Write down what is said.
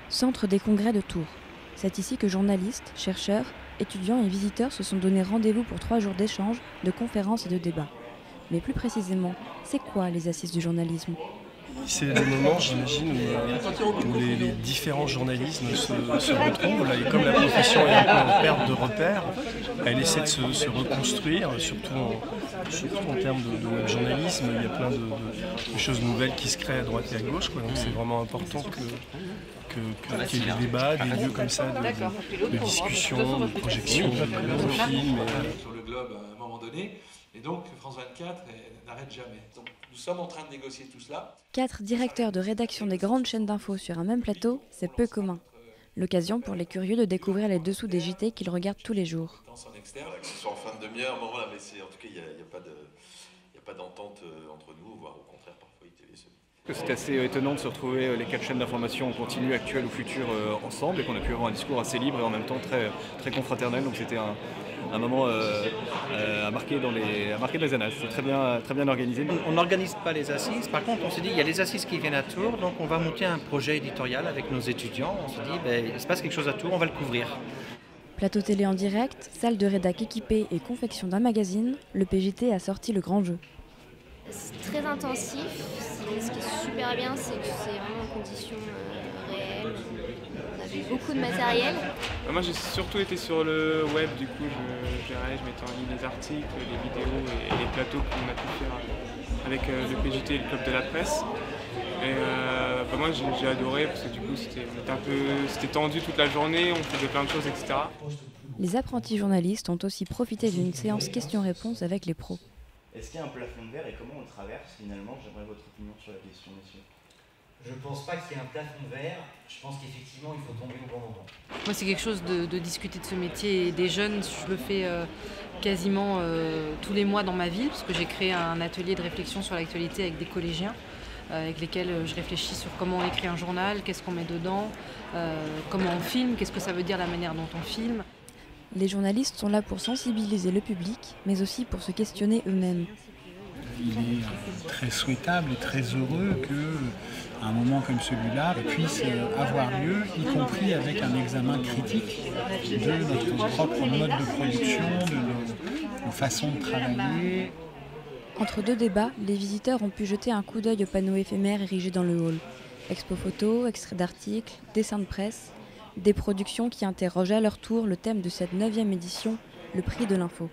Centre des congrès de Tours. C'est ici que journalistes, chercheurs, étudiants et visiteurs se sont donné rendez-vous pour 3 jours d'échanges, de conférences et de débats. Mais plus précisément, c'est quoi les assises du journalisme ? C'est le moment, j'imagine, où les différents journalismes se retrouvent. Là, et comme la profession est un peu en perte de repères, elle essaie de se reconstruire, surtout en termes de web journalisme. Il y a plein de choses nouvelles qui se créent à droite et à gauche, quoi. Donc c'est vraiment important qu'il y ait des débats, des lieux comme ça de discussion, de projection, de films. Sur le globe à un moment donné. Et donc France 24 n'arrête jamais. Donc nous sommes en train de négocier tout cela. 4 directeurs de rédaction des grandes chaînes d'infos sur un même plateau, c'est peu commun. L'occasion pour les curieux de découvrir les dessous des JT qu'ils regardent tous les jours. Voilà, que ce soit en fin de demi-heure, bon, voilà, mais en tout cas, il n'y a pas d'entente entre nous, voire au contraire, parfois ils télévisent. C'est assez étonnant de se retrouver les 4 chaînes d'information en continu, actuelles ou futures, ensemble, et qu'on a pu avoir un discours assez libre et en même temps très, très confraternel. Donc c'était un moment à marquer dans les annales. C'est très bien organisé. On n'organise pas les assises. Par contre, on s'est dit, il y a les assises qui viennent à Tours, donc on va monter un projet éditorial avec nos étudiants. On se dit, il se passe quelque chose à Tours, on va le couvrir. Plateau télé en direct, salle de rédac équipée et confection d'un magazine, le PJT a sorti le grand jeu. C'est très intensif. Ce qui est super bien, c'est que c'est vraiment en conditions réelles. On avait beaucoup de matériel. Moi j'ai surtout été sur le web, du coup je mettais en ligne les articles, les vidéos et les plateaux qu'on a pu faire avec le PJT et le Club de la Presse. Et moi j'ai adoré parce que du coup c'était tendu toute la journée, on faisait plein de choses, etc. Les apprentis journalistes ont aussi profité d'une séance questions-réponses avec les pros. Est-ce qu'il y a un plafond de verre et comment on le traverse finalement? J'aimerais votre opinion sur la question, messieurs. Je ne pense pas qu'il y ait un plafond de verre, je pense qu'effectivement il faut tomber au bon moment. Moi c'est quelque chose de discuter de ce métier et des jeunes, je le fais quasiment tous les mois dans ma ville, parce que j'ai créé un atelier de réflexion sur l'actualité avec des collégiens, avec lesquels je réfléchis sur comment on écrit un journal, qu'est-ce qu'on met dedans, comment on filme, qu'est-ce que ça veut dire la manière dont on filme. Les journalistes sont là pour sensibiliser le public, mais aussi pour se questionner eux-mêmes. Il est très souhaitable et très heureux qu'un moment comme celui-là puisse avoir lieu, y compris avec un examen critique de notre propre mode de production, de nos façons de travailler. Entre 2 débats, les visiteurs ont pu jeter un coup d'œil aux panneaux éphémères érigés dans le hall. Expo photos, extraits d'articles, dessins de presse, des productions qui interrogent à leur tour le thème de cette 9e édition, le prix de l'info.